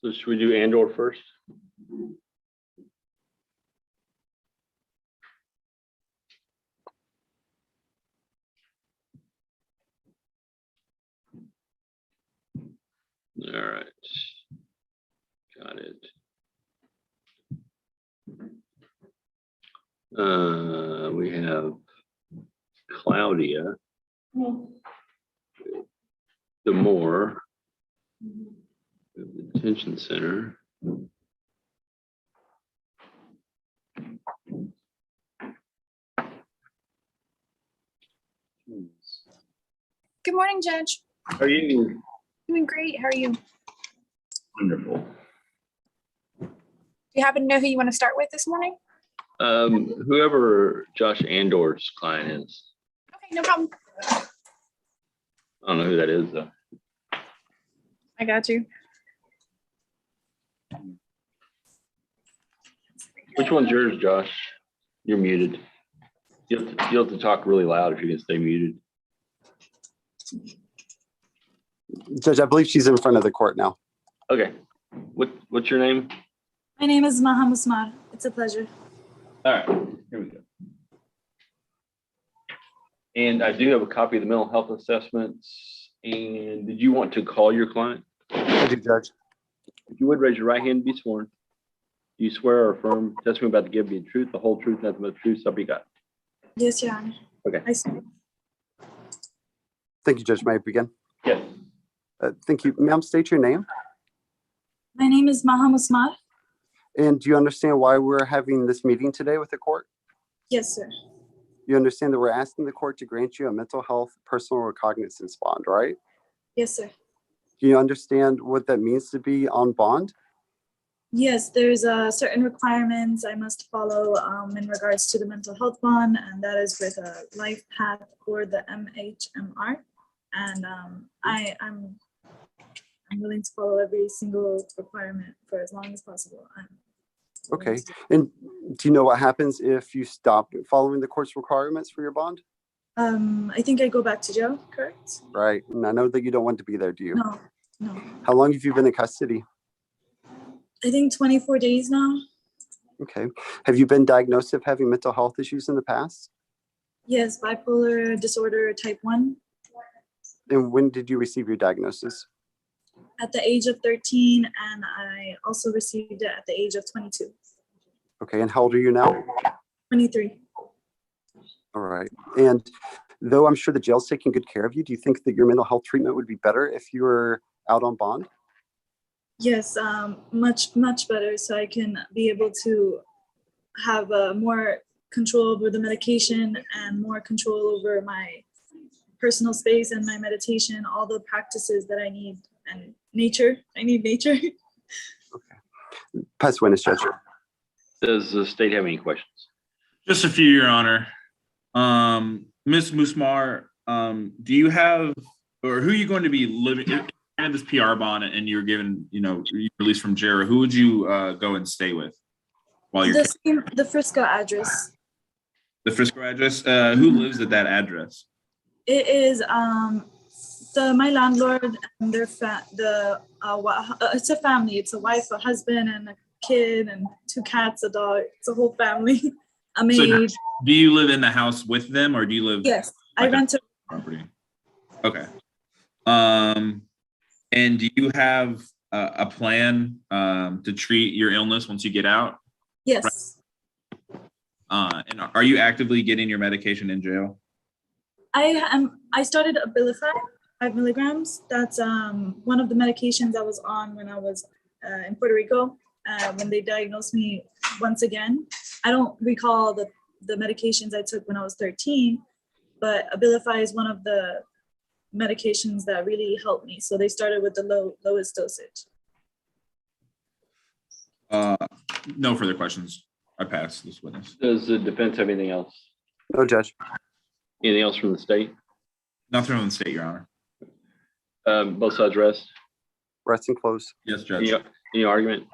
So should we do and/or first? All right, got it. We have Claudia Demore, the detention center. Good morning, Judge. How are you? Doing great. How are you? Wonderful. Do you happen to know who you want to start with this morning? Whoever Josh Andor's client is. Okay, no problem. I don't know who that is though. I got you. Which one's yours, Josh? You're muted. You have to talk really loud if you can stay muted. Judge, I believe she's in front of the court now. Okay. What's your name? My name is Maha Musmar. It's a pleasure. All right, here we go. And I do have a copy of the mental health assessments. And did you want to call your client? I do, Judge. If you would raise your right hand and be sworn. Do you swear or affirm testimony about to give you the truth, the whole truth, nothing but the truth, so be God? Yes, Your Honor. Okay. I swear. Thank you, Judge. May I begin? Yes. Thank you. Ma'am, state your name. My name is Maha Musmar. And do you understand why we're having this meeting today with the court? Yes, sir. You understand that we're asking the court to grant you a mental health personal recognizance bond, right? Yes, sir. Do you understand what that means to be on bond? Yes, there's certain requirements I must follow in regards to the mental health bond, and that is with a life path or the MHMR. And I'm willing to follow every single requirement for as long as possible. Okay. And do you know what happens if you stop following the court's requirements for your bond? I think I go back to jail, correct? Right. And I know that you don't want to be there, do you? No. How long have you been in custody? I think 24 days now. Okay. Have you been diagnosed with having mental health issues in the past? Yes, bipolar disorder type 1. And when did you receive your diagnosis? At the age of 13, and I also received it at the age of 22. Okay. And how old are you now? 23. All right. And though I'm sure the jail's taking good care of you, do you think that your mental health treatment would be better if you were out on bond? Yes, much better, so I can be able to have more control over the medication and more control over my personal space and my meditation, all the practices that I need, and nature. I need nature. Okay. Pass witness, Judge. Does the state have any questions? Just a few, Your Honor. Ms. Musmar, do you have, or who are you going to be living in this PR bond and you're given, you're released from jail? Who would you go and stay with while you're The Frisco address. the Frisco address? Who lives at that address? It is my landlord and their it's a family. It's a wife, a husband, and a kid, and 2 cats, a dog. It's a whole family. A maid. So do you live in the house with them, or do you live? Yes, I rent a property. Okay. And do you have a plan to treat your illness once you get out? Yes. And are you actively getting your medication in jail? I started Abilify, 5 milligrams. That's one of the medications I was on when I was in Puerto Rico. When they diagnosed me once again, I don't recall the medications I took when I was 13, but Abilify is one of the medications that really helped me. So they started with the lowest dosage. No further questions. I pass this witness. Does the defense have anything else? No, Judge. Anything else from the state? Nothing from the state, Your Honor. Both sides rest. Rest and close. Yes, Judge. Any argument?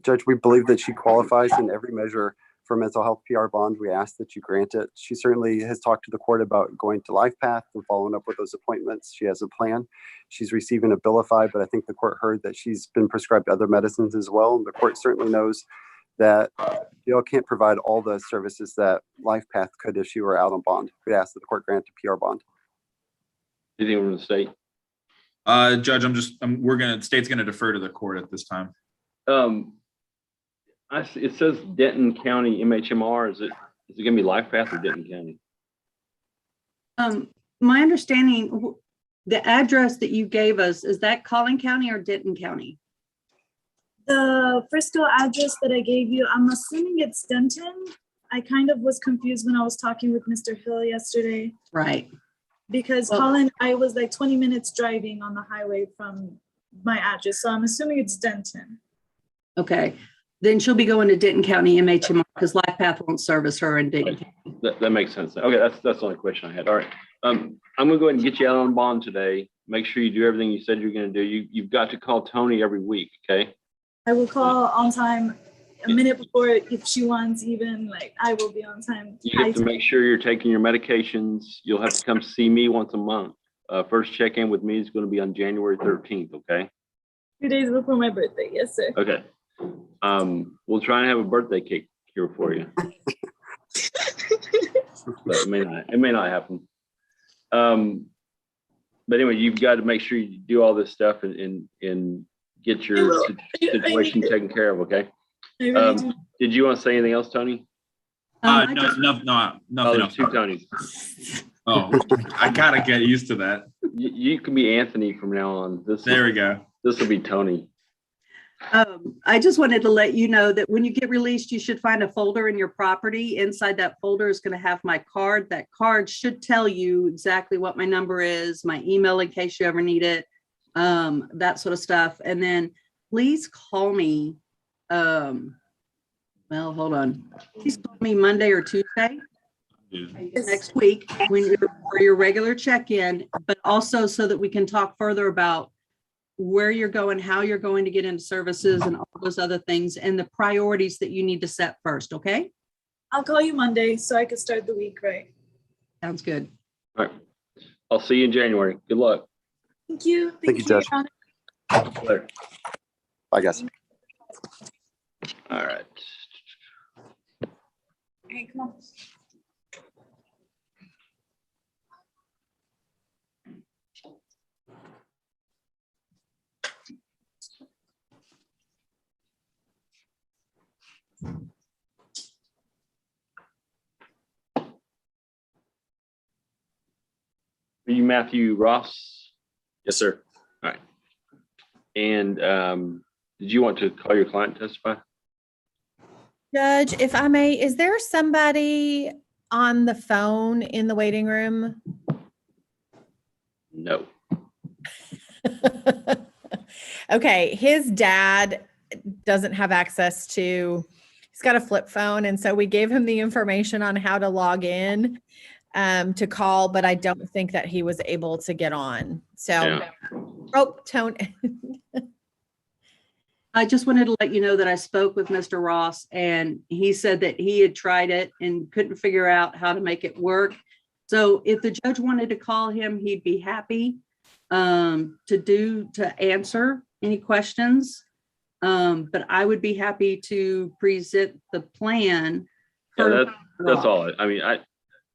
Judge, we believe that she qualifies in every measure for mental health PR bond, we ask that you grant it. She certainly has talked to the court about going to LifePath and following up with those appointments. She has a plan. She's receiving Abilify, but I think the court heard that she's been prescribed other medicines as well. And the court certainly knows that jail can't provide all the services that LifePath could if she were out on bond. We ask that the court grant a PR bond. Anything from the state? Judge, state's gonna defer to the court at this time. It says Denton County MHMR. Is it gonna be LifePath or Denton County? My understanding, the address that you gave us, is that Collin County or Denton County? The Frisco address that I gave you, I'm assuming it's Denton. I kind of was confused when I was talking with Mr. Hill yesterday Right. because Well- Collin, I was like 20 minutes driving on the highway from my address. So I'm assuming it's Denton. Okay. Then she'll be going to Denton County MHMR because LifePath won't service her in Denton. That makes sense. Okay, that's the only question I had. All right. I'm gonna go ahead and get you out on bond today. Make sure you do everything you said you're gonna do. You've got to call Tony every week, okay? I will call on time a minute before if she wants even, like, I will be on time. You have to make sure you're taking your medications. You'll have to come see me once a month. First check-in with me is gonna be on January 13th, okay? 2 days before my birthday. Yes, sir. Okay. We'll try and have a birthday cake here for you. But it may not happen. But anyway, you've got to make sure you do all this stuff and get your situation taken care of, okay? I really do. Did you want to say anything else, Tony? I No, just- nothing There's else. two Tonys. Oh, I gotta get used to that. You can be Anthony from now on. There we go. This will be Tony. I just wanted to let you know that when you get released, you should find a folder in your property. Inside that folder is going to have my card. That card should tell you exactly what my number is, my email in case you ever need it, that sort of stuff. And then please call me. Well, hold on. Please call me Monday or Tuesday next week for your regular check-in, but also so that we can talk further about where you're going, how you're going to get into services and all those other things and the priorities that you need to set first. Okay. I'll call you Monday so I can start the week right. Sounds good. All right. I'll see you in January. Good luck. Thank you. Thank you, Judge. Your Honor. Later. Bye, guys. All right. Hey, come on. Are you Matthew Ross? Yes, sir. All right. And did you want to call your client and testify? Judge, if I may, is there somebody on the phone in the waiting room? No. Okay, his dad doesn't have access to, he's got a flip phone. And so we gave him the information on how to log in to call, but I don't think that he was able to get on. So, Yeah. oh, Tony. I just wanted to let you know that I spoke with Mr. Ross and he said that he had tried it and couldn't figure out how to make it work. So if the judge wanted to call him, he'd be happy to answer any questions. But I would be happy to present the plan. Yeah, that's all. I mean,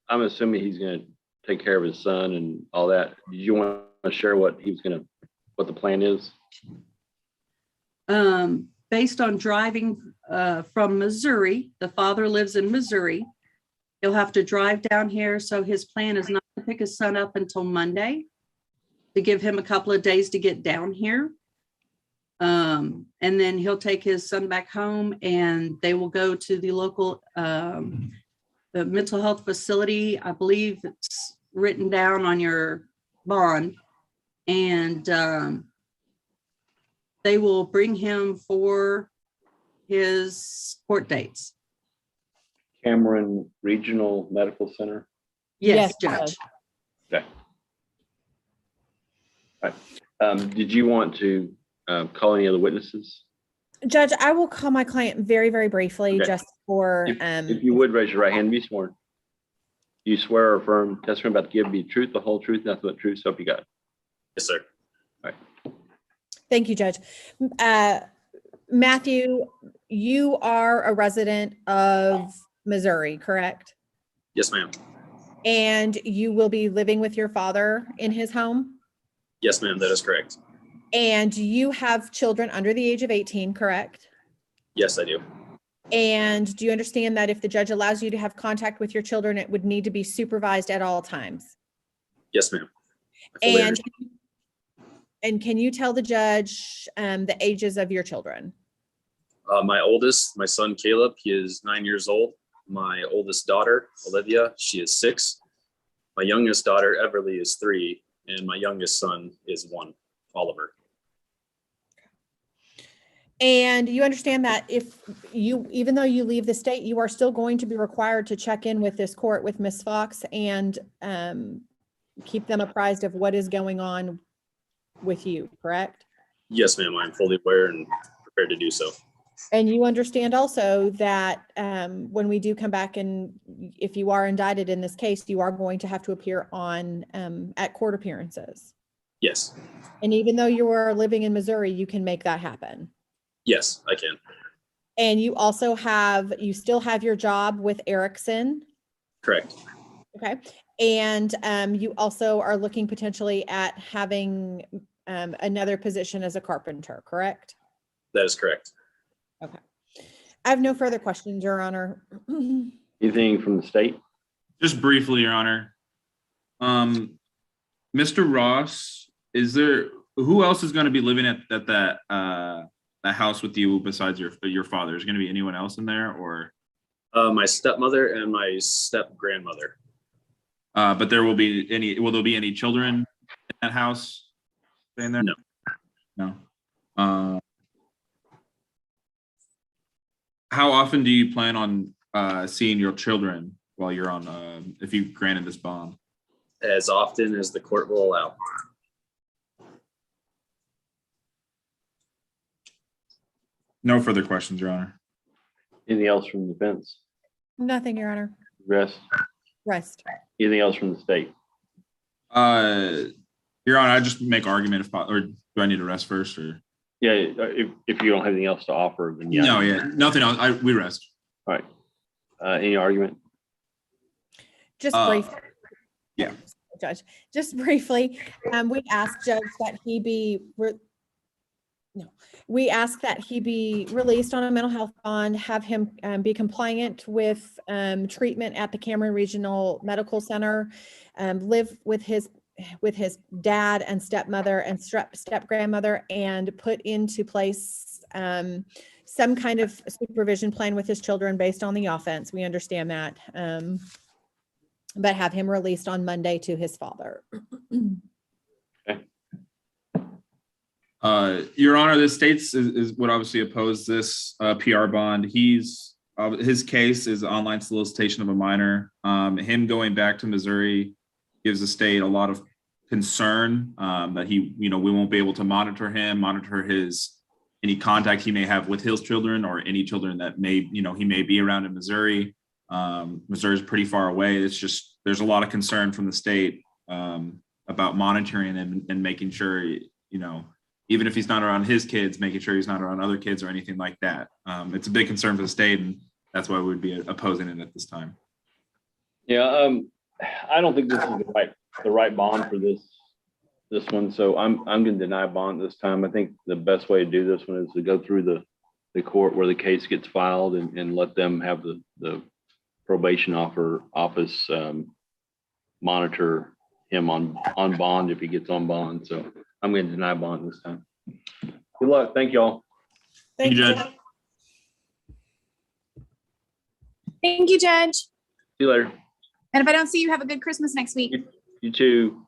I'm assuming he's going to take care of his son and all that. Did you want to share what the plan is? Based on driving from Missouri, the father lives in Missouri. He'll have to drive down here. So his plan is not to pick his son up until Monday, to give him a couple of days to get down here. And then he'll take his son back home and they will go to the local the mental health facility. I believe it's written down on your bond. And they will bring him for his court dates. Cameron Regional Medical Center. Yes, Yes, Judge. Okay. All right. Did you want to call any other witnesses? Judge, I will call my client very, very briefly, Okay. just for, If you would raise your right hand and be sworn. You swear or affirm testimony about to give be the truth, the whole truth, nothing but the truth, so help you God. Yes, sir. thank you, Judge. Matthew, you are a resident of Missouri, correct? Yes, ma'am. And you will be living with your father in his home? Yes, ma'am. That is correct. And you have children under the age of 18, correct? Yes, I do. And do you understand that if the judge allows you to have contact with your children, it would need to be supervised at all times? Yes, ma'am. I fully And, understand. and can you tell the judge the ages of your children? My oldest, my son Caleb, he is 9 years old. My oldest daughter, Olivia, she is 6. My youngest daughter, Everly, is 3. And my youngest son is 1, Oliver. And you understand that if you, even though you leave the state, you are still going to be required to check in with this court with Ms. Fox and keep them apprised of what is going on with you, correct? Yes, ma'am. I'm fully aware and prepared to do so. And you understand also that when we do come back and if you are indicted in this case, you are going to have to appear on at court appearances. Yes. And even though you are living in Missouri, you can make that happen. Yes, I can. And you also have, you still have your job with Erickson. Correct. Okay. And you also are looking potentially at having another position as a carpenter, correct? That is correct. Okay. I have no further questions, Your Honor. Anything from the state? Just briefly, Your Honor. Mr. Ross, who else is going to be living at that house with you besides your father? Is going to be anyone else in there, or? My stepmother and my step grandmother. But will there be any children in that house staying there? No. No. How often do you plan on seeing your children while you're on, if you granted this bond? As often as the court will allow. No further questions, Your Honor. Anything else from the defense? Nothing, Your Honor. Rest? Anything else from the state? Your Honor, I just make argument or do I need to rest first, or? Yeah, if you don't have anything else to offer, then yeah. No, nothing else. We rest. All right. Any argument? Just briefly. Yeah. Judge, just briefly, we asked Judge that he be released on a mental health bond, have him be compliant with treatment at the Cameron Regional Medical Center, live with his dad and stepmother and step grandmother, and put into place some kind of supervision plan with his children based on the offense. We understand that. But have him released on Monday to his father. Your Honor, the states would obviously oppose this PR bond. His case is online solicitation of a minor. Him going back to Missouri gives the state a lot of concern that we won't be able to monitor any contact he may have with his children or any children that he may be around in Missouri. Missouri is pretty far away. It's just, there's a lot of concern from the state about monitoring him and making sure, even if he's not around his kids, making sure he's not around other kids or anything like that. It's a big concern for the state, and that's why we'd be opposing it at this time. Yeah, I don't think this is the right bond for this one. So I'm going to deny bond this time. I think the best way to do this one is to go through the court where the case gets filed and let them have the probation office monitor him on bond if he gets on bond. So I'm going to deny bond this time. Good luck. Thank y'all. Thank you, Judge. Thank you, Judge. See you later. And if I don't see you, have a good Christmas next week. You too.